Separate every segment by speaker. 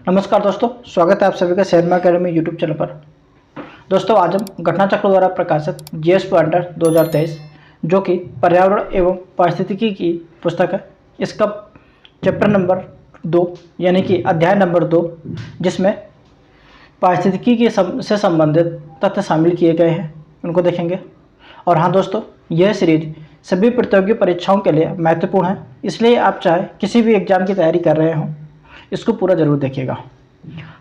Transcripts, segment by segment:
Speaker 1: नमस्कार दोस्तों, स्वागत है आप सभी का शर्मा अकेडमी यूट्यूब चैनल पर। दोस्तों, आज हम घटना चक्र द्वारा प्रकाशित जीएस पॉइंटर 2023 जो कि पर्यावरण एवं पारिस्थितिकी की पुस्तक है, इसका चैप्टर नंबर 2 यानी कि अध्याय नंबर 2, जिसमें पारिस्थितिकी के से संबंधित तथ्य शामिल किए गए हैं, उनको देखेंगे। और हाँ दोस्तों, यह सीरीज सभी प्रतियोगी परीक्षाओं के लिए महत्वपूर्ण है, इसलिए आप चाहे किसी भी एग्जाम की तैयारी कर रहे हों, इसको पूरा जरूर देखिएगा।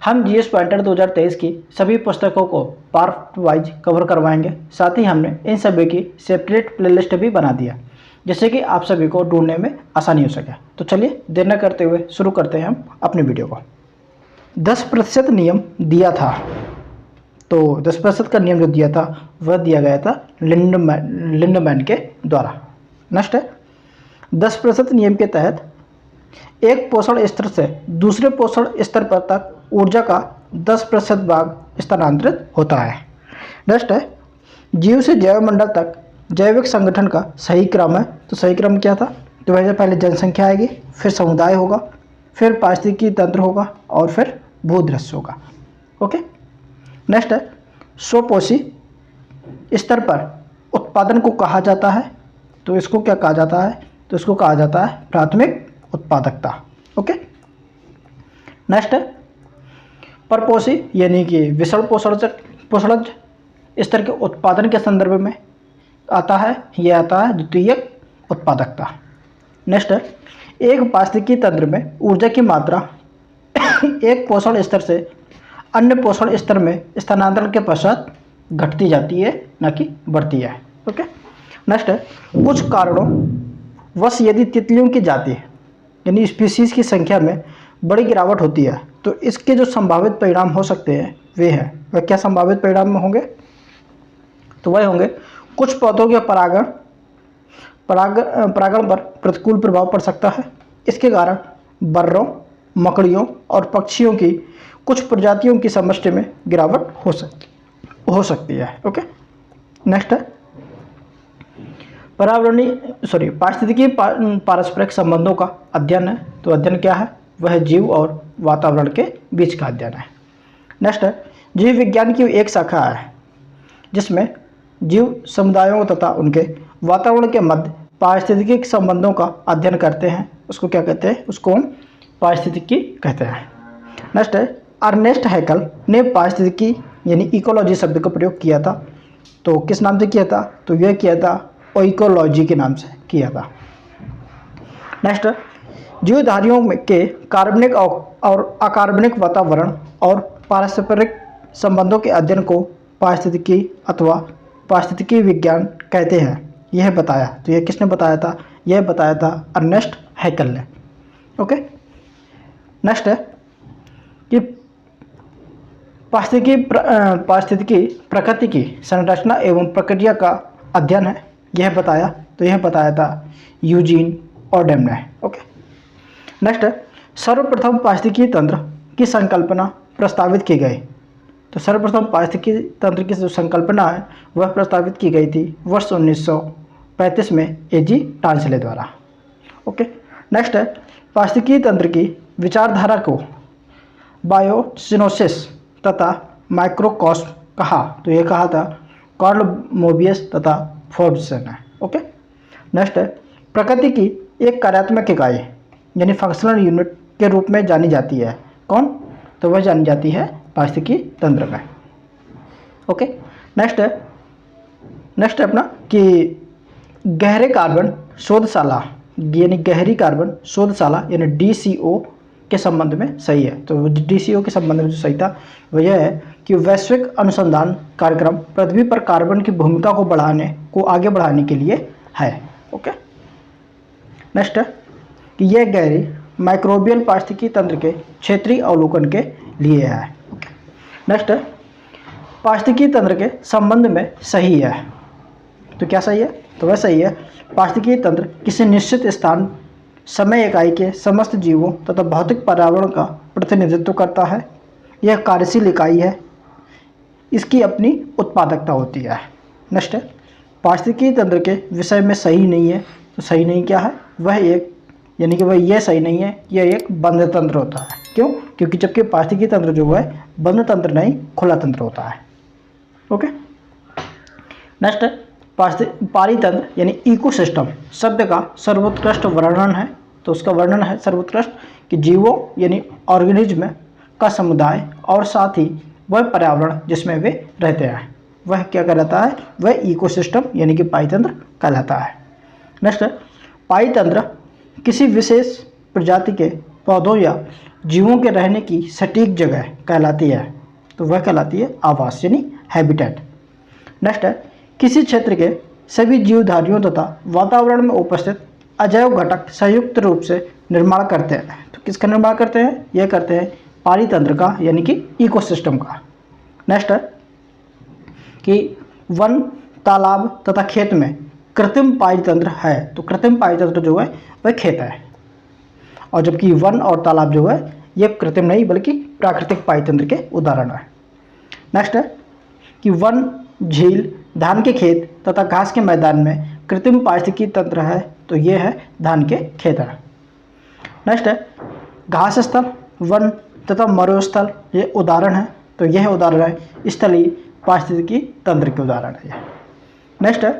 Speaker 1: हम जीएस पॉइंटर 2023 की सभी पुस्तकों को पार्ट वाइज कवर करवाएंगे। साथ ही हमने इन सभी की सेपरेट प्लेलिस्ट भी बना दिया, जिससे कि आप सभी को ढूंढने में आसानी हो सके। तो चलिए देर न करते हुए शुरू करते हैं हम अपनी वीडियो को। 10% नियम दिया था, तो 10% का नियम जो दिया था वह दिया गया था लिंडमैन के द्वारा। नेक्स्ट है, 10% नियम के तहत एक पोषण स्तर से दूसरे पोषण स्तर पर तक ऊर्जा का 10% भाग स्थानांतरित होता है। नेक्स्ट है, जीव से जैवमंडल तक जैविक संगठन का सही क्रम है। तो सही क्रम क्या था? तो वैसे पहले जनसंख्या आएगी, फिर समुदाय होगा, फिर पारिस्थितिकी तंत्र होगा और फिर भूदृश्य होगा। ओके। नेक्स्ट है, स्वपोषी स्तर पर उत्पादन को कहा जाता है। तो इसको क्या कहा जाता है? तो इसको कहा जाता है प्राथमिक उत्पादकता। ओके। नेक्स्ट है, परपोषी यानी कि विषम पोषणज स्तर के उत्पादन के संदर्भ में आता है, यह आता है द्वितीयक उत्पादकता। नेक्स्ट है, एक पारिस्थितिकी तंत्र में ऊर्जा की मात्रा एक पोषण स्तर से अन्य पोषण स्तर में स्थानांतरण के पश्चात घटती जाती है, न कि बढ़ती है। ओके। नेक्स्ट है, कुछ कारणों वश यदि तितलियों की जाति यानी स्पीसीज की संख्या में बड़ी गिरावट होती है, तो इसके जो संभावित परिणाम हो सकते हैं वे हैं। वह क्या संभावित परिणाम होंगे? तो वह होंगे, कुछ पौधों के परागण पर प्रतिकूल प्रभाव पड़ सकता है। इसके कारण बर्रों, मकड़ियों और पक्षियों की कुछ प्रजातियों की समष्टि में गिरावट हो सकती है। ओके। नेक्स्ट है, पारिस्थितिकी पारस्परिक संबंधों का अध्ययन है। तो अध्ययन क्या है? वह जीव और वातावरण के बीच का अध्ययन है। नेक्स्ट है, जीव विज्ञान की एक शाखा है जिसमें जीव समुदायों तथा उनके वातावरण के मध्य पारिस्थितिकी संबंधों का अध्ययन करते हैं। उसको क्या कहते हैं? उसको हम पारिस्थितिकी कहते हैं। नेक्स्ट है, अर्नेस्ट हैकल ने पारिस्थितिकी यानी इकोलॉजी शब्द का प्रयोग किया था। तो किस नाम से किया था? तो यह किया था इकोलॉजी के नाम से किया था। नेक्स्ट, जीवधारियों के कार्बनिक और अकार्बनिक वातावरण और पारस्परिक संबंधों के अध्ययन को पारिस्थितिकी अथवा पारिस्थितिकी विज्ञान कहते हैं। यह बताया, तो यह किसने बताया था? यह बताया था अर्नेस्ट हैकल ने। ओके। नेक्स्ट है कि पारिस्थितिकी प्रकृति की संरचना एवं प्रक्रिया का अध्ययन है। यह बताया, तो यह बताया था यूजीन ऑडेम ने। ओके। नेक्स्ट है, सर्वप्रथम पारिस्थितिकी तंत्र की संकल्पना प्रस्तावित की गई। तो सर्वप्रथम पारिस्थितिकी तंत्र की जो संकल्पना है वह प्रस्तावित की गई थी वर्ष 1935 में एजी टांसले द्वारा। ओके। नेक्स्ट है, पारिस्थितिकी तंत्र की विचारधारा को बायोसिनोसिस तथा माइक्रोकॉस्म कहा। तो यह कहा था कार्ल मोबियस तथा फोर्ब्सन है। ओके। नेक्स्ट है, प्रकृति की एक कार्यात्मक इकाई यानी फंक्शनल यूनिट के रूप में जानी जाती है। कौन? तो वह जानी जाती है पारिस्थितिकी तंत्र में। ओके। नेक्स्ट है अपना कि गहरे कार्बन शोधशाला यानी गहरी कार्बन शोधशाला यानी DCO के संबंध में सही है। तो DCO के संबंध में जो सही था वह यह है कि वैश्विक अनुसंधान कार्यक्रम पृथ्वी पर कार्बन की भूमिका को आगे बढ़ाने के लिए है। ओके। नेक्स्ट है कि यह गहरी माइक्रोबियल पारिस्थितिकी तंत्र के क्षेत्रीय अवलोकन के लिए है। ओके। नेक्स्ट है, पारिस्थितिकी तंत्र के संबंध में सही है। तो क्या सही है? तो वह सही है, पारिस्थितिकी तंत्र किसी निश्चित स्थान समय इकाई के समस्त जीवों तथा भौतिक पर्यावरण का प्रतिनिधित्व करता है। यह कार्यशील इकाई है, इसकी अपनी उत्पादकता होती है। नेक्स्ट है, पारिस्थितिकी तंत्र के विषय में सही नहीं है। तो सही नहीं क्या है? वह एक यानी कि भाई ये सही नहीं है, यह एक बंद तंत्र होता है। क्यों? क्योंकि जबकि पारिस्थितिकी तंत्र जो है बंद तंत्र नहीं खुला तंत्र होता है। ओके, नेक्स्ट पारितंत्र यानी इकोसिस्टम शब्द का सर्वोत्कृष्ट वर्णन है। तो उसका वर्णन है सर्वोत्कृष्ट कि जीवों यानी ऑर्गेनिज्म का समुदाय और साथ ही वह पर्यावरण जिसमें वे रहते हैं वह क्या कहलाता है? वह इकोसिस्टम यानी कि पारितंत्र कहलाता है। नेक्स्ट, पारितंत्र किसी विशेष प्रजाति के पौधों या जीवों के रहने की सटीक जगह कहलाती है। तो वह कहलाती है आवास यानी हैबिटेट। नेक्स्ट है, किसी क्षेत्र के सभी जीवधारियों तथा वातावरण में उपस्थित अजैव घटक संयुक्त रूप से निर्माण करते हैं। तो किसका निर्माण करते हैं? यह करते हैं पारितंत्र का यानी कि इकोसिस्टम का। नेक्स्ट है कि वन, तालाब तथा खेत में कृत्रिम पारितंत्र है। तो कृत्रिम पारितंत्र जो है वह खेत है, और जबकि वन और तालाब जो है यह कृत्रिम नहीं बल्कि प्राकृतिक पारितंत्र के उदाहरण है। नेक्स्ट है कि वन, झील, धान के खेत तथा घास के मैदान में कृत्रिम पारिस्थितिकी तंत्र है। तो ये है धान के खेत है। नेक्स्ट है घास स्थल, वन तथा मरुस्थल, ये उदाहरण है। तो यह उदाहरण है स्थलीय पारिस्थितिकी तंत्र के उदाहरण है। नेक्स्ट है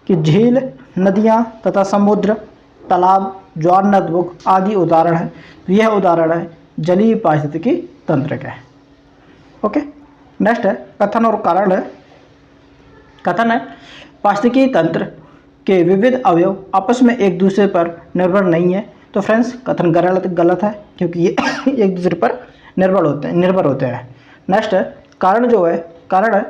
Speaker 1: कि झील, नदियाँ तथा समुद्र, तालाब, ज्वार नदबुक आदि उदाहरण है। तो यह उदाहरण है जलीय पारिस्थितिकी तंत्र के। ओके, नेक्स्ट है कथन और कारण है। कथन है पारिस्थितिकी तंत्र के विविध अवयव आपस में एक दूसरे पर निर्भर नहीं है। तो फ्रेंड्स कथन गलत है, क्योंकि ये एक दूसरे पर निर्भर होते हैं। नेक्स्ट है कारण जो है, कारण है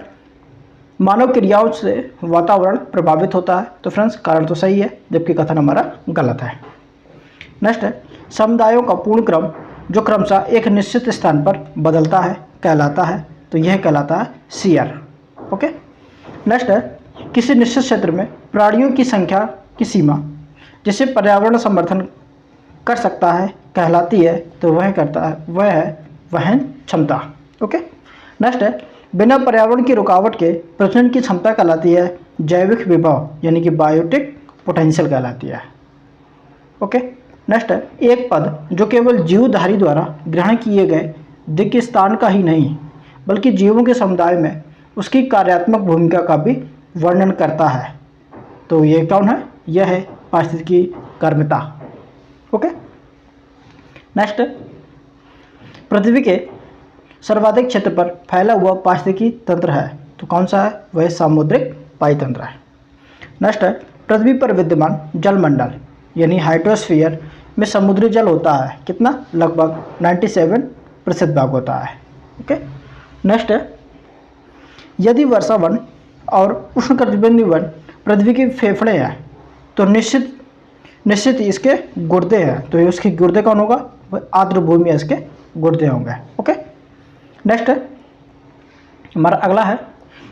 Speaker 1: मानव क्रियाओं से वातावरण प्रभावित होता है। तो फ्रेंड्स कारण तो सही है, जबकि कथन हमारा गलत है। नेक्स्ट है समुदायों का पूर्ण क्रम जो क्रमशः एक निश्चित स्थान पर बदलता है कहलाता है। तो यह कहलाता है सीयर। ओके, नेक्स्ट है किसी निश्चित क्षेत्र में प्राणियों की संख्या की सीमा जिसे पर्यावरण समर्थन कर सकता है कहलाती है। तो वह है वहन क्षमता। ओके, नेक्स्ट है बिना पर्यावरण की रुकावट के प्रजनन की क्षमता कहलाती है जैविक विभव यानी कि बायोटिक पोटेंशियल कहलाती है। ओके, नेक्स्ट है एक पद जो केवल जीवधारी द्वारा ग्रहण किए गए दिक्क स्थान का ही नहीं बल्कि जीवों के समुदाय में उसकी कार्यात्मक भूमिका का भी वर्णन करता है। तो ये कौन है? यह है पारिस्थितिकी कर्मता। ओके, नेक्स्ट पृथ्वी के सर्वाधिक क्षेत्र पर फैला हुआ पारिस्थितिकी तंत्र है। तो कौन सा है? वह सामुद्रिक पारितंत्र है। नेक्स्ट है पृथ्वी पर विद्यमान जलमंडल यानी हाइड्रोस्फीयर में समुद्री जल होता है कितना? लगभग 97% भाग होता है। ओके, नेक्स्ट है यदि वर्षावन और उष्णकटिबंधीय वन पृथ्वी के फेफड़े हैं तो निश्चित इसके गुर्दे हैं। तो ये उसके गुर्दे कौन होगा? वह आर्द्र भूमि इसके गुर्दे होंगे। ओके, नेक्स्ट है हमारा अगला है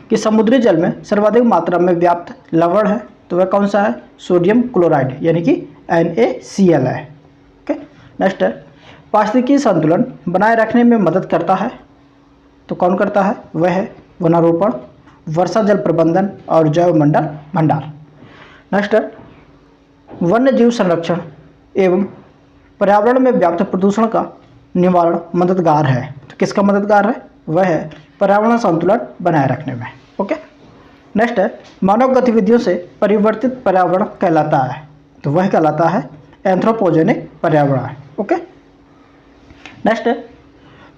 Speaker 1: कि समुद्री जल में सर्वाधिक मात्रा में व्याप्त लवण है। तो वह कौन सा है? सोडियम क्लोराइड यानी कि NaCl है। ओके, नेक्स्ट है पारिस्थितिकी संतुलन बनाए रखने में मदद करता है। तो कौन करता है? वह है वनारोपण, वर्षा जल प्रबंधन और जैव मंडल भंडार। नेक्स्ट है वन्य जीव संरक्षण एवं पर्यावरण में व्याप्त प्रदूषण का निवारण मददगार है। तो किसका मददगार है? वह है पर्यावरण संतुलन बनाए रखने में। ओके, नेक्स्ट है मानव गतिविधियों से परिवर्तित पर्यावरण कहलाता है। तो वह कहलाता है एंथ्रोपोजेनिक पर्यावरण। ओके, नेक्स्ट है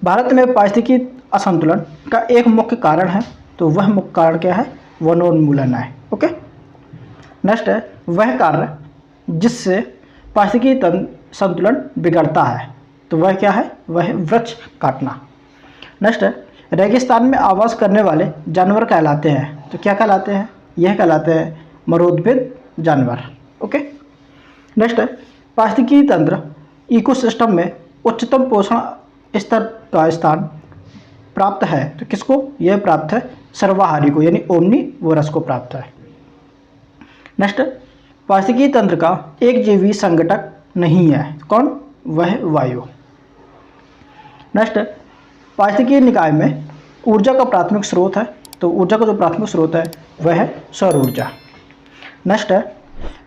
Speaker 1: भारत में पारिस्थितिकी असंतुलन का एक मुख्य कारण है। तो वह मुख्य कारण क्या है? वनोन्मूलन है। ओके, नेक्स्ट है वह कार्य जिससे पारिस्थितिकी संतुलन बिगड़ता है। तो वह क्या है? वह वृक्ष काटना। नेक्स्ट है रेगिस्तान में आवास करने वाले जानवर कहलाते हैं। तो क्या कहलाते हैं? यह कहलाते हैं मरोद्भिद जानवर। ओके, नेक्स्ट है पारिस्थितिकी तंत्र इकोसिस्टम में उच्चतम पोषण स्तर का स्थान प्राप्त है। तो किसको? यह प्राप्त है सर्वाहारी को यानी ओमनीवोरस को प्राप्त है। नेक्स्ट पारिस्थितिकी तंत्र का एक जीवी संगठक नहीं है। कौन? वह वायु। नेक्स्ट पारिस्थितिकी निकाय में ऊर्जा का प्राथमिक स्रोत है। तो ऊर्जा का जो प्राथमिक स्रोत है वह है सौर ऊर्जा। नेक्स्ट है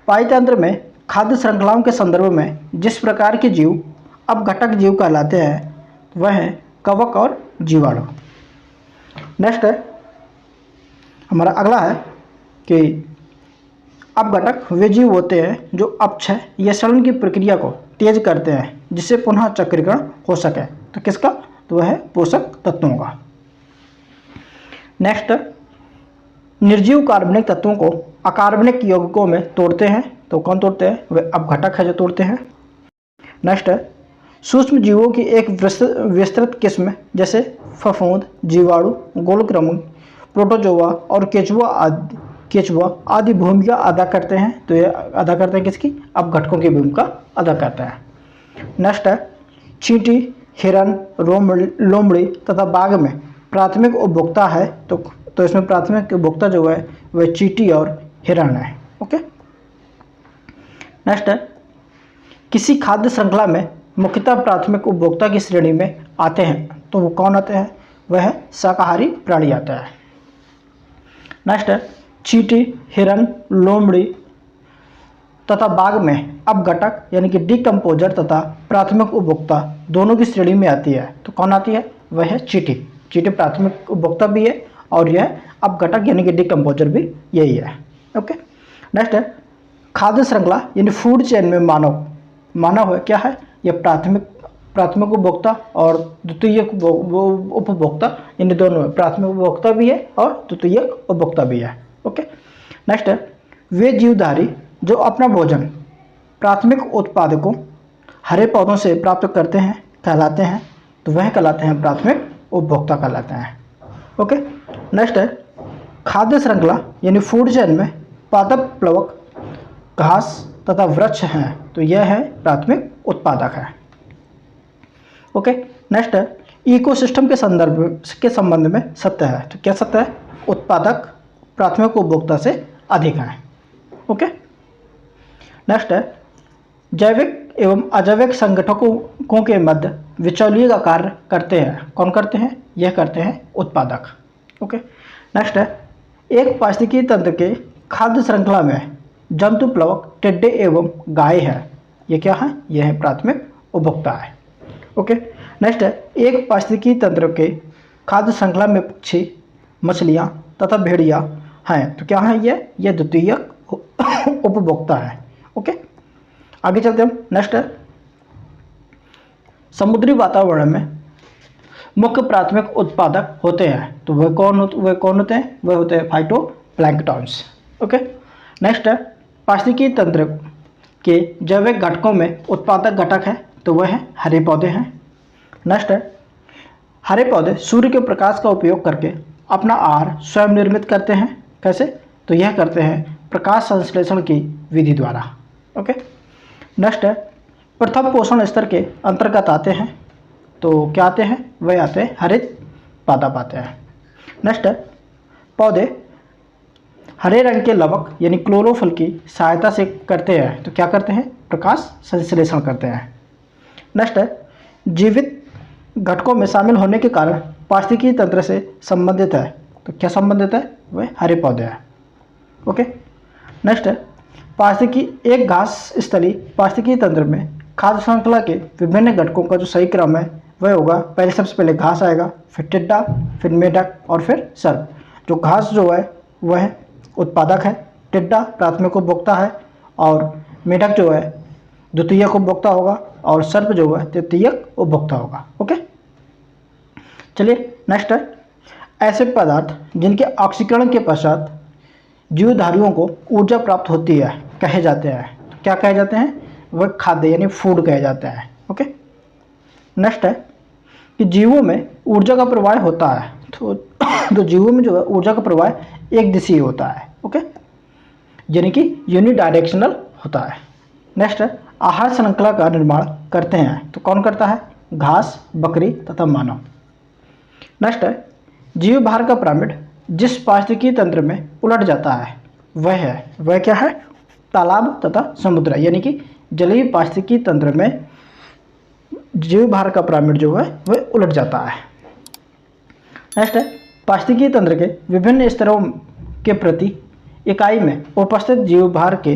Speaker 1: पारितंत्र में खाद्य श्रृंखलाओं के संदर्भ में जिस प्रकार के जीव अपघटक जीव कहलाते हैं वह है कवक और जीवाणु। नेक्स्ट है हमारा अगला है कि अपघटक वे जीव होते हैं जो अपक्षय या सड़न की प्रक्रिया को तेज करते हैं जिससे पुनः चक्रीकरण हो सके। तो किसका? तो वह है पोषक तत्वों का। नेक्स्ट, निर्जीव कार्बनिक तत्वों को अकार्बनिक यौगिकों में तोड़ते हैं। तो कौन तोड़ते हैं? वे अपघटक है जो तोड़ते हैं। नेक्स्ट है सूक्ष्म जीवों की एक विस्तृत किस्म जैसे फफूंद, जीवाणु, गोलक्रमण, प्रोटोजोआ और केचुआ आदि भूमिका अदा करते हैं। तो ये अदा करते हैं किसकी? अपघटकों की भूमिका अदा करते हैं। नेक्स्ट है चींटी, हिरन, लोमड़ी तथा बाघ में प्राथमिक उपभोक्ता है। तो इसमें प्राथमिक उपभोक्ता जो है वह चींटी और हिरन है। ओके। नेक्स्ट है किसी खाद्य श्रृंखला में मुख्यतः प्राथमिक उपभोक्ता की श्रेणी में आते हैं। तो वो कौन आते हैं? वह शाकाहारी प्राणी आता है। नेक्स्ट है चींटी, हिरन, लोमड़ी तथा बाघ में अपघटक यानी कि डिकम्पोजर तथा प्राथमिक उपभोक्ता दोनों की श्रेणी में आती है। तो कौन आती है? वह है चींटी। चींटी प्राथमिक उपभोक्ता भी है और यह अपघटक यानी कि डिकम्पोजर भी यही है। ओके। नेक्स्ट है खाद्य श्रृंखला यानी फूड चेन में मानव है क्या है? यह प्राथमिक उपभोक्ता और द्वितीय उपभोक्ता, इन दोनों में प्राथमिक उपभोक्ता भी है और द्वितीय उपभोक्ता भी है। ओके। नेक्स्ट है वे जीवधारी जो अपना भोजन प्राथमिक उत्पादकों हरे पौधों से प्राप्त करते हैं कहलाते हैं। तो वह कहलाते हैं प्राथमिक उपभोक्ता कहलाते हैं। ओके। नेक्स्ट है खाद्य श्रृंखला यानी फूड चेन में पादप प्लवक, घास तथा वृक्ष हैं। तो यह है प्राथमिक उत्पादक है। ओके। नेक्स्ट है इकोसिस्टम के संबंध में सत्य है। तो क्या सत्य है? उत्पादक प्राथमिक उपभोक्ता से अधिक है। ओके। नेक्स्ट है जैविक एवं अजैविक संगठकों के मध्य बिचौलिए का कार्य करते हैं। कौन करते हैं? यह करते हैं उत्पादक। ओके। नेक्स्ट है एक पारिस्थितिकी तंत्र के खाद्य श्रृंखला में जंतु प्लवक, टिड्डे एवं गाय है। ये क्या है? यह है प्राथमिक उपभोक्ता है। ओके। नेक्स्ट है एक पारिस्थितिकी तंत्र के खाद्य श्रृंखला में पक्षी, मछलियाँ तथा भेड़िया हैं। तो क्या है? यह द्वितीय उपभोक्ता है। ओके। आगे चलते हम। नेक्स्ट है समुद्री वातावरण में मुख्य प्राथमिक उत्पादक होते हैं। तो वह कौन होते हैं? वह होते हैं फाइटोप्लैंक्टन्स। ओके। नेक्स्ट है पारिस्थितिकी तंत्र के जैविक घटकों में उत्पादक घटक है। तो वह है हरे पौधे हैं। नेक्स्ट है हरे पौधे सूर्य के प्रकाश का उपयोग करके अपना आहार स्वयं निर्मित करते हैं। कैसे? तो यह करते हैं प्रकाश संश्लेषण की विधि द्वारा। ओके। नेक्स्ट है प्रथम पोषण स्तर के अंतर्गत आते हैं। तो क्या आते हैं? वह आते हैं हरित पादप आते हैं। नेक्स्ट है पौधे हरे रंग के लवक यानी क्लोरोफिल की सहायता से करते हैं। तो क्या करते हैं? प्रकाश संश्लेषण करते हैं। नेक्स्ट है जीवित घटकों में शामिल होने के कारण पारिस्थितिकी तंत्र से संबंधित है। तो क्या संबंधित है? वह हरे पौधे हैं। ओके। नेक्स्ट है एक घास स्थली पारिस्थितिकी तंत्र में खाद्य श्रृंखला के विभिन्न घटकों का जो सही क्रम है वह होगा, पहले सबसे पहले घास आएगा, फिर टिड्डा, फिर मेढक और फिर सर्प। जो घास जो है वह उत्पादक है, टिड्डा प्राथमिक उपभोक्ता है और मेढक जो है द्वितीयक उपभोक्ता होगा और सर्प जो है तृतीयक उपभोक्ता होगा। ओके। चलिए नेक्स्ट है ऐसे पदार्थ जिनके ऑक्सीकरण के पश्चात जीवधारियों को ऊर्जा प्राप्त होती है कहे जाते हैं। तो क्या कहे जाते हैं? वह खाद्य यानी फूड कहे जाते हैं। ओके। नेक्स्ट है कि जीवों में ऊर्जा का प्रवाह होता है। तो जीवों में जो है ऊर्जा का प्रवाह एक दिशीय होता है। ओके। यानी कि यूनिडायरेक्शनल होता है। नेक्स्ट है आहार श्रृंखला का निर्माण करते हैं। तो कौन करता है? घास, बकरी तथा मानव। नेक्स्ट है जीव भार का पिरामिड जिस पारिस्थितिकी तंत्र में उलट जाता है वह क्या है? तालाब तथा समुद्र यानी कि जलीय पारिस्थितिकी तंत्र में जीव भार का पिरामिड जो है वह उलट जाता है। नेक्स्ट है पारिस्थितिकी तंत्र के विभिन्न स्तरों के प्रति इकाई में उपस्थित जीव भार के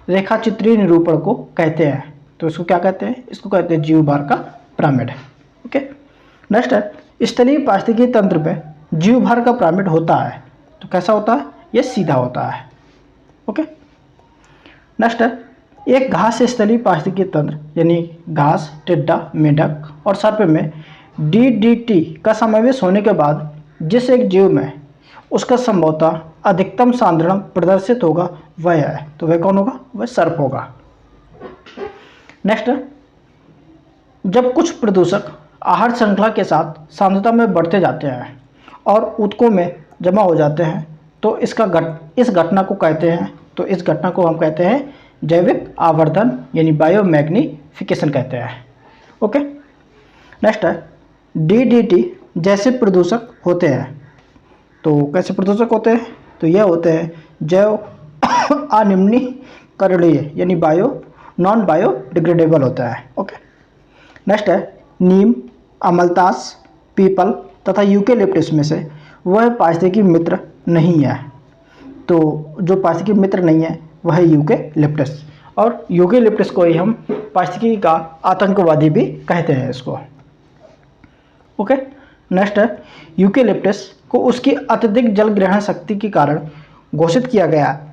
Speaker 1: रेखाचित्रीय निरूपण को कहते हैं। तो इसको क्या कहते हैं? इसको कहते हैं जीवभार का पिरामिड। ओके, नेक्स्ट है स्थलीय पारिस्थितिकी तंत्र में जीवभार का पिरामिड होता है तो कैसा होता है? ये सीधा होता है। ओके, नेक्स्ट है एक घास स्थलीय पारिस्थितिकी तंत्र यानी घास, टिड्डा, मेंढक और सर्प में DDT का समावेश होने के बाद जिस एक जीव में उसका संभवतः अधिकतम सांद्रण प्रदर्शित होगा वह है, तो वह कौन होगा? वह सर्प होगा। नेक्स्ट, जब कुछ प्रदूषक आहार श्रृंखला के साथ सांद्रता में बढ़ते जाते हैं और ऊतकों में जमा हो जाते हैं तो इस घटना को कहते हैं, तो इस घटना को हम कहते हैं जैविक आवर्धन यानी बायोमैग्निफिकेशन कहते हैं। ओके, नेक्स्ट है DDT जैसे प्रदूषक होते हैं। तो कैसे प्रदूषक होते हैं? तो यह होते हैं जैव अनिम्नीकरणीय यानी नॉन बायोडिग्रेडेबल होता है। ओके, नेक्स्ट है नीम, अमलतास, पीपल तथा यूकेलिप्टस में से वह पारिस्थितिकी मित्र नहीं है। तो जो पारिस्थितिकी मित्र नहीं है वह है यूकेलिप्टस, और यूकेलिप्टस को ही हम पारिस्थितिकी का आतंकवादी भी कहते हैं इसको। ओके, नेक्स्ट है यूकेलिप्टस को उसकी अत्यधिक जल ग्रहण शक्ति के कारण घोषित किया गया है।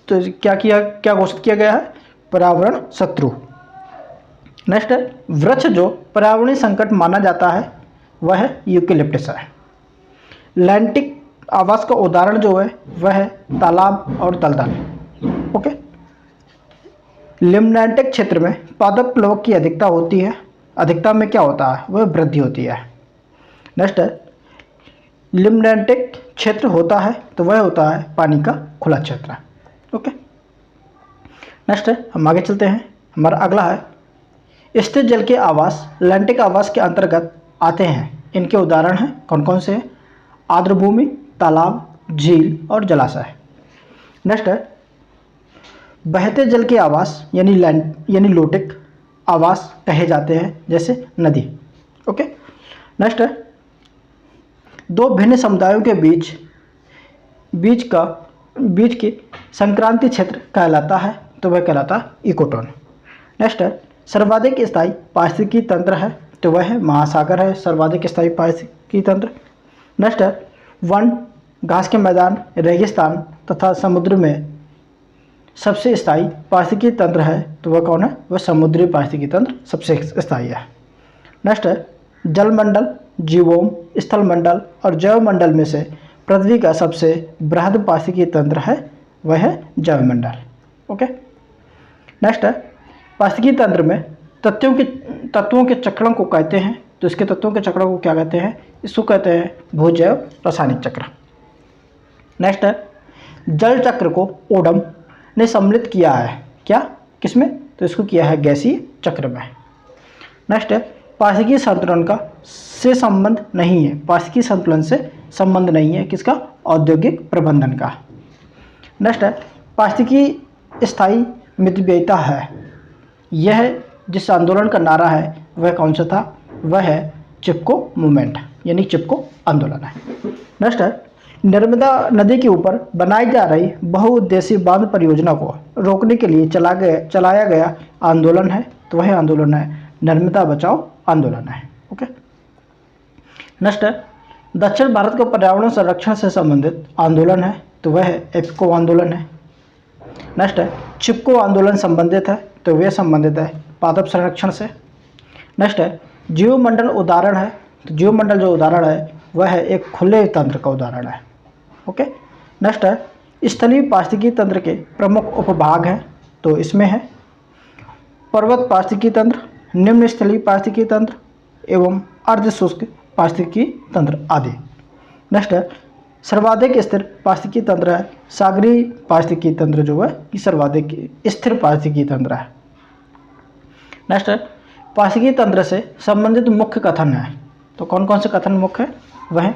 Speaker 1: तो क्या घोषित किया गया है? पर्यावरण शत्रु। नेक्स्ट है वृक्ष जो पर्यावरणीय संकट माना जाता है वह है यूकेलिप्टस है। लैंटिक आवास का उदाहरण जो है वह है तालाब और दलदल। ओके, लिम्नांटिक क्षेत्र में पादप प्लवक की अधिकता होती है। अधिकता में क्या होता है? वह वृद्धि होती है। नेक्स्ट है लिम्नांटिक क्षेत्र होता है तो वह होता है पानी का खुला क्षेत्र। ओके, नेक्स्ट है हम आगे चलते हैं। हमारा अगला है स्थिर जल के आवास लैंटिक आवास के अंतर्गत आते हैं। इनके उदाहरण हैं कौन कौन से हैं? आर्द्रभूमि, तालाब, झील और जलाशय। नेक्स्ट है बहते जल के आवास यानी लोटिक आवास कहे जाते हैं जैसे नदी। ओके, नेक्स्ट है दो भिन्न समुदायों के बीच के संक्रांति क्षेत्र कहलाता है तो वह कहलाता है इकोटोन। नेक्स्ट है सर्वाधिक स्थायी पारिस्थितिकी तंत्र है तो वह है महासागर है सर्वाधिक स्थायी पारिस्थितिकी तंत्र। नेक्स्ट है वन, घास के मैदान, रेगिस्तान तथा समुद्र में सबसे स्थायी पारिस्थितिकी तंत्र है तो वह कौन है? वह समुद्री पारिस्थितिकी तंत्र सबसे स्थायी है। नेक्स्ट है जलमंडल, जीवोम, स्थलमंडल और जैवमंडल में से पृथ्वी का सबसे बृहद पारिस्थितिकी तंत्र है वह है जैवमंडल। ओके, नेक्स्ट है पारिस्थितिकी तंत्र में तत्वों के चक्रण को कहते हैं। तो इसके तत्वों के चक्र को क्या कहते हैं? इसको कहते हैं भूजैव रासायनिक चक्र। नेक्स्ट है जल चक्र को ओडम ने सम्मिलित किया है। क्या? किसमें? तो इसको किया है गैसीय चक्र में। नेक्स्ट है पारिस्थितिकी संतुलन का से संबंध नहीं है। पारिस्थितिकी संतुलन से संबंध नहीं है किसका? औद्योगिक प्रबंधन का। नेक्स्ट है पारिस्थितिकी स्थायी मितव्ययिता है। यह जिस आंदोलन का नारा है वह कौन सा था? वह है चिपको मूवमेंट यानी चिपको आंदोलन है। नेक्स्ट है नर्मदा नदी के ऊपर बनाई जा रही बहुउद्देशीय बांध परियोजना को रोकने के लिए चलाया गया आंदोलन है तो वह आंदोलन है नर्मदा बचाओ आंदोलन है। ओके, नेक्स्ट है दक्षिण भारत का पर्यावरण संरक्षण से संबंधित आंदोलन है तो वह एपिको आंदोलन है। नेक्स्ट है चिपको आंदोलन संबंधित है तो वह संबंधित है पादप संरक्षण से। नेक्स्ट है जीवमंडल उदाहरण है तो जीवमंडल जो उदाहरण है वह है एक खुले तंत्र का उदाहरण है। ओके, नेक्स्ट है स्थलीय पारिस्थितिकी तंत्र के प्रमुख उपभाग हैं तो इसमें है पर्वत पारिस्थितिकी तंत्र, निम्न स्थलीय पारिस्थितिकी तंत्र एवं अर्ध शुष्क पारिस्थितिकी तंत्र आदि। नेक्स्ट है सर्वाधिक स्थिर पारिस्थितिकी तंत्र है सागरीय पारिस्थितिकी तंत्र जो है कि सर्वाधिक स्थिर पारिस्थितिकी तंत्र है। नेक्स्ट है पारिस्थितिकी तंत्र से संबंधित मुख्य कथन है तो कौन कौन से कथन मुख्य है? वह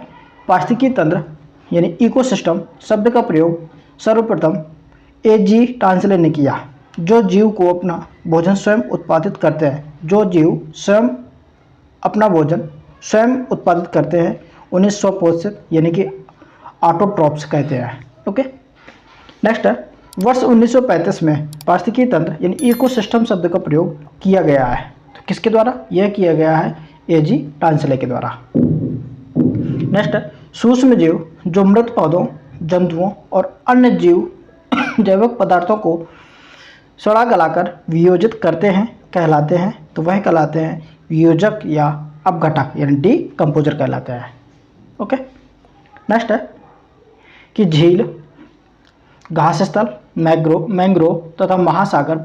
Speaker 1: पारिस्थितिकी तंत्र यानी इकोसिस्टम शब्द का प्रयोग सर्वप्रथम A.G. टांसले ने किया। जो जीव को अपना भोजन स्वयं उत्पादित करते हैं, जो जीव स्वयं अपना भोजन स्वयं उत्पादित करते हैं उन्हें स्वपोषित यानी कि ऑटोट्रॉप्स कहते हैं। ओके, नेक्स्ट है वर्ष 1935 में पारिस्थितिकी तंत्र यानी इकोसिस्टम शब्द का प्रयोग किया गया है। तो किसके द्वारा यह किया गया है? एजी टांसले के द्वारा। नेक्स्ट है सूक्ष्म जीव जो मृत पौधों, जंतुओं और अन्य जैविक पदार्थों को सड़ा गलाकर वियोजित करते हैं कहलाते हैं। तो वह कहलाते हैं वियोजक या अपघटक यानी डीकंपोजर कहलाते हैं। ओके। नेक्स्ट है कि झील, घास स्थल, मैंग्रोव तथा महासागर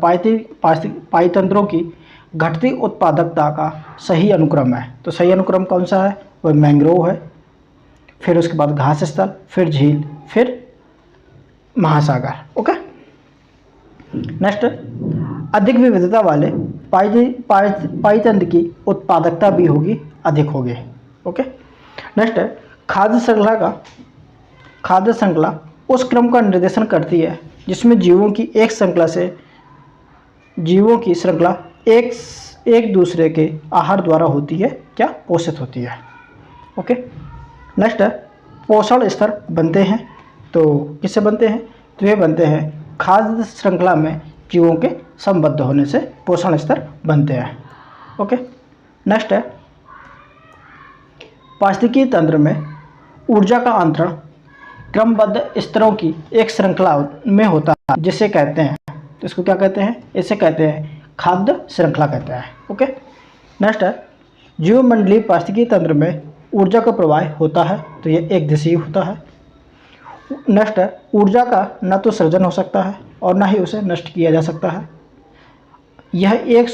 Speaker 1: पाइतंत्रों की घटती उत्पादकता का सही अनुक्रम है। तो सही अनुक्रम कौन सा है? वह मैंग्रोव है, फिर उसके बाद घास स्थल, फिर झील, फिर महासागर। ओके। नेक्स्ट, अधिक विविधता वाले पाइतंत्र की उत्पादकता भी होगी, अधिक होगी। ओके। नेक्स्ट है खाद्य श्रृंखला उस क्रम का निर्देशन करती है जिसमें जीवों की श्रृंखला एक दूसरे के आहार द्वारा होती है, क्या? पोषित होती है। ओके। नेक्स्ट है पोषण स्तर बनते हैं। तो किससे बनते हैं? तो ये बनते हैं खाद्य श्रृंखला में जीवों के संबद्ध होने से पोषण स्तर बनते हैं। ओके। नेक्स्ट है पारिस्थितिकी तंत्र में ऊर्जा का अंतरण क्रमबद्ध स्तरों की एक श्रृंखला में होता है, जिसे कहते हैं, तो इसको क्या कहते हैं? इसे कहते हैं खाद्य श्रृंखला कहते हैं। ओके। नेक्स्ट है जीवमंडलीय पारिस्थितिकी तंत्र में ऊर्जा का प्रवाह होता है, तो ये एक दिशीय होता है। नेक्स्ट है ऊर्जा का न तो सृजन हो सकता है और न ही उसे नष्ट किया जा सकता है। यह एक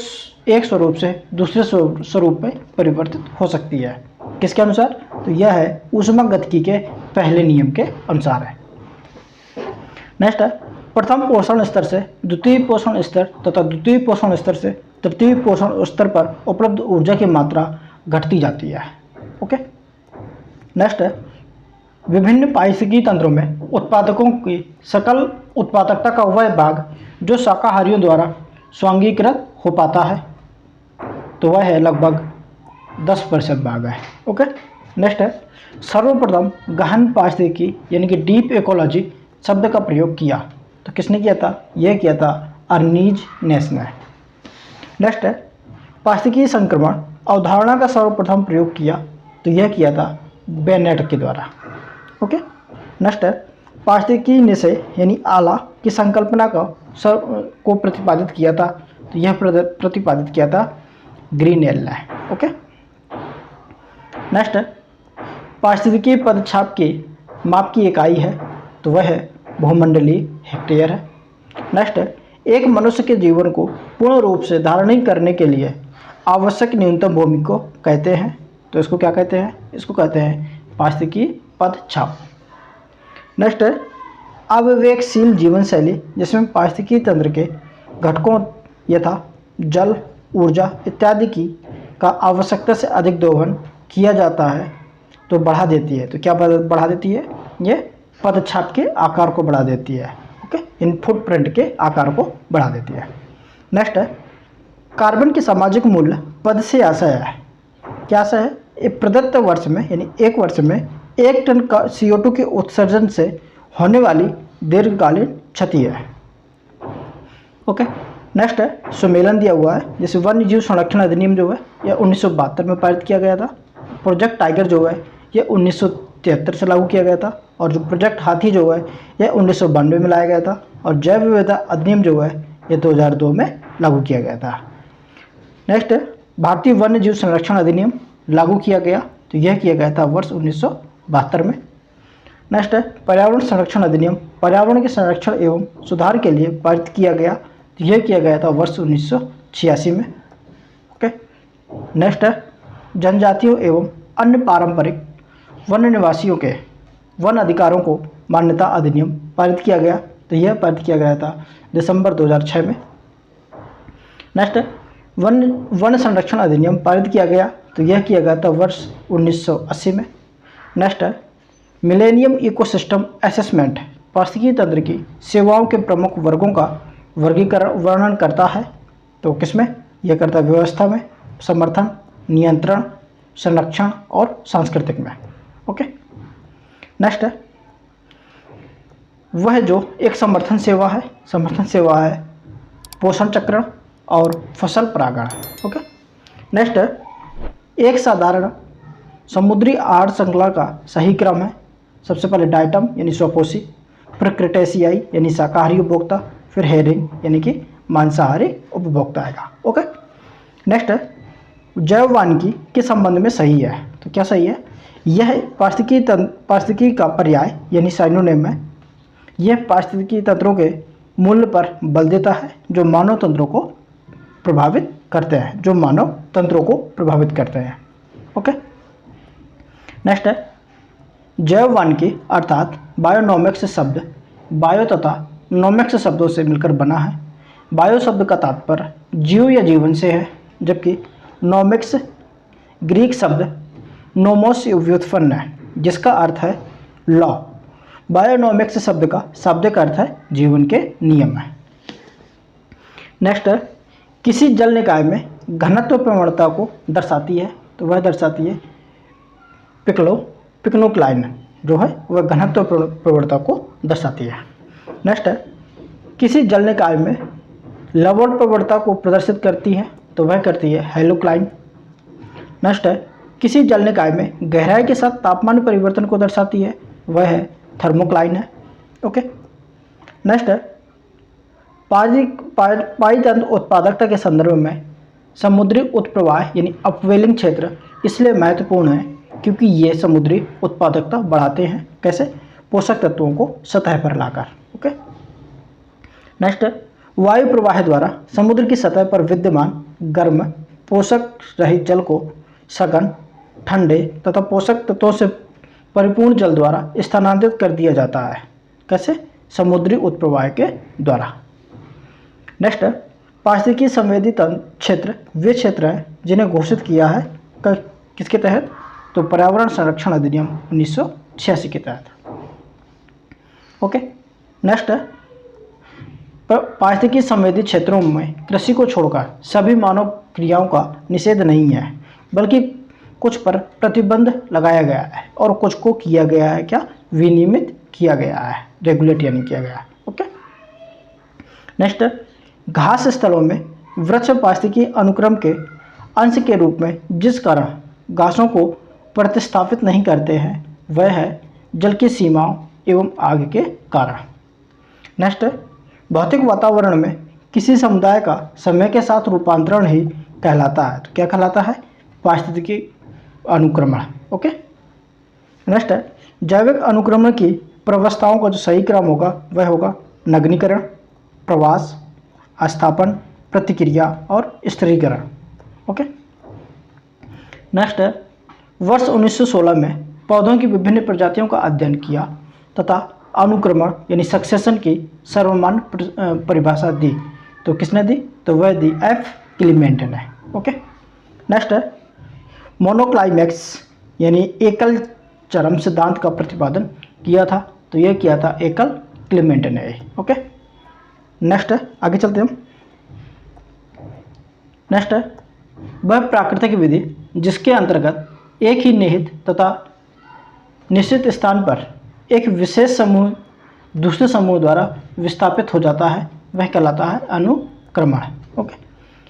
Speaker 1: स्वरूप से दूसरे स्वरूप में परिवर्तित हो सकती है। किसके अनुसार? तो यह है ऊष्मागतिकी के पहले नियम के अनुसार है। नेक्स्ट है प्रथम पोषण स्तर से द्वितीय पोषण स्तर तथा द्वितीय पोषण स्तर से तृतीय पोषण स्तर पर उपलब्ध ऊर्जा की मात्रा घटती जाती है। ओके। नेक्स्ट है विभिन्न पारिस्थितिकी तंत्रों में उत्पादकों की सकल उत्पादकता का वह भाग जो शाकाहारियों द्वारा स्वांगीकृत हो पाता है, तो वह है लगभग 10% भाग है। ओके। नेक्स्ट है सर्वप्रथम गहन पारिस्थितिकी यानी कि डीप इकोलॉजी शब्द का प्रयोग किया। तो किसने किया था? यह किया था अर्नीज नेस ने। नेक्स्ट है पारिस्थितिकी संक्रमण अवधारणा का सर्वप्रथम प्रयोग किया। तो यह किया था बेनेट के द्वारा। ओके। नेक्स्ट है पारिस्थितिकी निशय यानी आला की संकल्पना को प्रतिपादित किया था। तो यह प्रतिपादित किया था ग्रीनेल ने। ओके। नेक्स्ट है पारिस्थितिकी पदछाप की माप की इकाई है, तो वह है भूमंडलीय हेक्टेयर है। नेक्स्ट है एक मनुष्य के जीवन को पूर्ण रूप से धारण करने के लिए आवश्यक न्यूनतम भूमि को कहते हैं। तो इसको क्या कहते हैं? इसको कहते हैं पारिस्थितिकी पदछाप। नेक्स्ट है अविवेकशील जीवन शैली, जिसमें पारिस्थितिकी तंत्र के घटकों यथा जल, ऊर्जा इत्यादि का आवश्यकता से अधिक दोहन किया जाता है, तो बढ़ा देती है। तो क्या बढ़ा देती है? ये पदछाप के आकार को बढ़ा देती है। ओके। इन फुटप्रिंट के आकार को बढ़ा देती है। नेक्स्ट है कार्बन की सामाजिक मूल्य पद से आशय है। क्या आशय है? एक प्रदत्त वर्ष में यानी एक वर्ष में 1 टन का CO2 के उत्सर्जन से होने वाली दीर्घकालीन क्षति है। ओके। नेक्स्ट है सुमेलन दिया हुआ है, जैसे वन्य जीव संरक्षण अधिनियम जो है यह 1972 में पारित किया गया था। प्रोजेक्ट टाइगर जो है यह 1973 से लागू किया गया था, और जो प्रोजेक्ट हाथी जो है यह 1992 में लाया गया था, और जैव विविधता अधिनियम जो है यह 2002 में लागू किया गया था। नेक्स्ट है भारतीय वन्य जीव संरक्षण अधिनियम लागू किया गया। तो यह किया गया था वर्ष 1972 में। नेक्स्ट है पर्यावरण संरक्षण अधिनियम पर्यावरण के संरक्षण एवं सुधार के लिए पारित किया गया। तो यह किया गया था वर्ष 1986 में। ओके। नेक्स्ट है जनजातियों एवं अन्य पारंपरिक वन निवासियों के वन अधिकारों को मान्यता अधिनियम पारित किया गया। तो यह पारित किया गया था दिसंबर 2006 में। नेक्स्ट है वन संरक्षण अधिनियम पारित किया गया। तो यह किया गया था वर्ष 1980 में। नेक्स्ट है मिलेनियम इकोसिस्टम असेसमेंट पारिस्थितिकी तंत्र की सेवाओं के प्रमुख वर्गों का वर्णन करता है। तो किसमें? यह करता है व्यवस्था में, समर्थन, नियंत्रण, संरक्षण और सांस्कृतिक में। ओके। नेक्स्ट है वह जो एक समर्थन सेवा है, पोषण चक्रण और फसल परागण। ओके, नेक्स्ट है एक साधारण समुद्री आहार श्रृंखला का सही क्रम है। सबसे पहले डाइटम यानी स्वपोषी, फिर क्रिटेशियाई यानी शाकाहारी उपभोक्ता, फिर हेरिंग यानी कि मांसाहारी उपभोक्ता आएगा। ओके, नेक्स्ट है जैव वानिकी के संबंध में सही है। तो क्या सही है? यह पारिस्थितिकी का पर्याय यानी साइनोनिम है। यह पारिस्थितिकी तंत्रों के मूल्य पर बल देता है जो मानव तंत्रों को प्रभावित करते हैं। ओके, नेक्स्ट है जैव वानिकी अर्थात बायोनोमिक्स शब्द बायो तथा नोमिक्स शब्दों से मिलकर बना है। बायो शब्द का तात्पर्य जीव या जीवन से है, जबकि नोमिक्स ग्रीक शब्द नोमोस व्युत्पन्न है जिसका अर्थ है लॉ। बायोनोमिक्स शब्द का शाब्दिक अर्थ है जीवन के नियम है। नेक्स्ट है किसी जल निकाय में घनत्व प्रवणता को दर्शाती है। तो वह दर्शाती है पिक्नोक्लाइन जो है वह घनत्व प्रवणता को दर्शाती है। नेक्स्ट है किसी जल निकाय में लवण प्रवणता को प्रदर्शित करती है। तो वह करती है हेलोक्लाइन। नेक्स्ट है किसी जल निकाय में गहराई के साथ तापमान परिवर्तन को दर्शाती है, वह है थर्मोक्लाइन है। ओके, नेक्स्ट है पाईजन्य उत्पादकता के संदर्भ में समुद्री उत्प्रवाह यानी अपवेलिंग क्षेत्र इसलिए महत्वपूर्ण है क्योंकि ये समुद्री उत्पादकता बढ़ाते हैं। कैसे? पोषक तत्वों को सतह पर लाकर। ओके, नेक्स्ट वायु प्रवाह द्वारा समुद्र की सतह पर विद्यमान गर्म पोषक रहित जल को सघन ठंडे तथा पोषक तत्वों से परिपूर्ण जल द्वारा स्थानांतरित कर दिया जाता है। कैसे? समुद्री उत्प्रवाह के द्वारा। नेक्स्ट पारिस्थितिकी संवेदी क्षेत्र वे क्षेत्र हैं जिन्हें घोषित किया है किसके तहत? तो पर्यावरण संरक्षण अधिनियम 1986 के तहत। ओके, नेक्स्ट है पारिस्थितिकी संवेदी क्षेत्रों में कृषि को छोड़कर सभी मानव क्रियाओं का निषेध नहीं है, बल्कि कुछ पर प्रतिबंध लगाया गया है और कुछ को किया गया है क्या? विनियमित किया गया है, रेगुलेट यानी किया गया है। ओके, नेक्स्ट घास स्थलों में वृक्ष पारिस्थितिकी अनुक्रम के अंश के रूप में जिस कारण घासों को प्रतिस्थापित नहीं करते हैं वह है जल की सीमाओं एवं आग के कारण। नेक्स्ट भौतिक वातावरण में किसी समुदाय का समय के साथ रूपांतरण ही कहलाता है। तो क्या कहलाता है? पारिस्थितिकी अनुक्रमण। ओके, नेक्स्ट है जैविक अनुक्रमण की प्रवस्थाओं का जो सही क्रम होगा वह होगा नगनीकरण, प्रवास, स्थापन, प्रतिक्रिया और स्थिरीकरण। ओके, नेक्स्ट है वर्ष 1916 में पौधों की विभिन्न प्रजातियों का अध्ययन किया तथा अनुक्रमण यानी सक्सेशन की सर्वमान्य परिभाषा दी। तो किसने दी? तो वह दी एफ क्लीमेंट ने। ओके, नेक्स्ट है मोनोक्लाइमैक्स यानी एकल चरम सिद्धांत का प्रतिपादन किया था। तो यह किया था एकल क्लीमेंट ने। ओके, नेक्स्ट है आगे चलते हम। नेक्स्ट है वह प्राकृतिक विधि जिसके अंतर्गत एक ही निहित तथा निश्चित स्थान पर एक विशेष समूह दूसरे समूह द्वारा विस्थापित हो जाता है वह कहलाता है अनुक्रमण। ओके,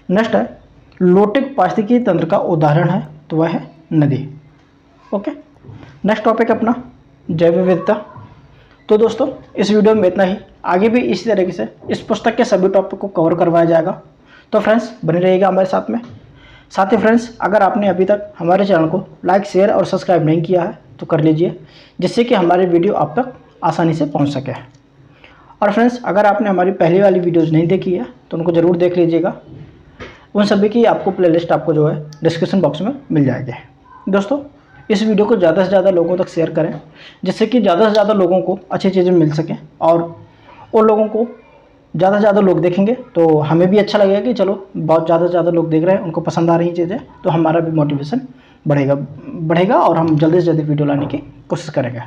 Speaker 1: नेक्स्ट है लोटिक पारिस्थितिकी तंत्र का उदाहरण है तो वह है नदी। ओके, नेक्स्ट टॉपिक अपना जैव विविधता। तो दोस्तों इस वीडियो में इतना ही, आगे भी इसी तरीके से इस पुस्तक के सभी टॉपिक को कवर करवाया जाएगा। तो फ्रेंड्स बने रहिएगा हमारे साथ में। साथ ही फ्रेंड्स अगर आपने अभी तक हमारे चैनल को लाइक, शेयर और सब्सक्राइब नहीं किया है तो कर लीजिए, जिससे कि हमारी वीडियो आप तक आसानी से पहुंच सके। और फ्रेंड्स अगर आपने हमारी पहली वाली वीडियोज़ नहीं देखी है तो उनको ज़रूर देख लीजिएगा। उन सभी की आपको प्लेलिस्ट आपको जो है डिस्क्रिप्शन बॉक्स में मिल जाएगी। दोस्तों इस वीडियो को ज़्यादा से ज़्यादा लोगों तक शेयर करें, जिससे कि ज़्यादा से ज़्यादा लोगों को अच्छी चीज़ें मिल सकें और उन लोगों को ज़्यादा से ज़्यादा लोग देखेंगे तो हमें भी अच्छा लगेगा कि चलो बहुत ज़्यादा से ज़्यादा लोग देख रहे हैं, उनको पसंद आ रही चीज़ें, तो हमारा भी मोटिवेशन बढ़ेगा और हम जल्दी से जल्दी वीडियो लाने की कोशिश करेंगे।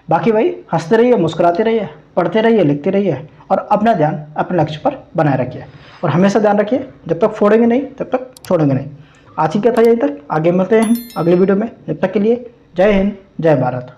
Speaker 1: बाकी भाई हंसते रहिए, मुस्कुराते रहिए, पढ़ते रहिए, लिखते रहिए और अपना ध्यान अपने लक्ष्य पर बनाए रखिए। और हमेशा ध्यान रखिए जब तक फोड़ेंगे नहीं तब तक छोड़ेंगे नहीं। आज ही क्या था यहीं तक, आगे मिलते हैं हम अगली वीडियो में। जब तक के लिए जय हिंद, जय भारत।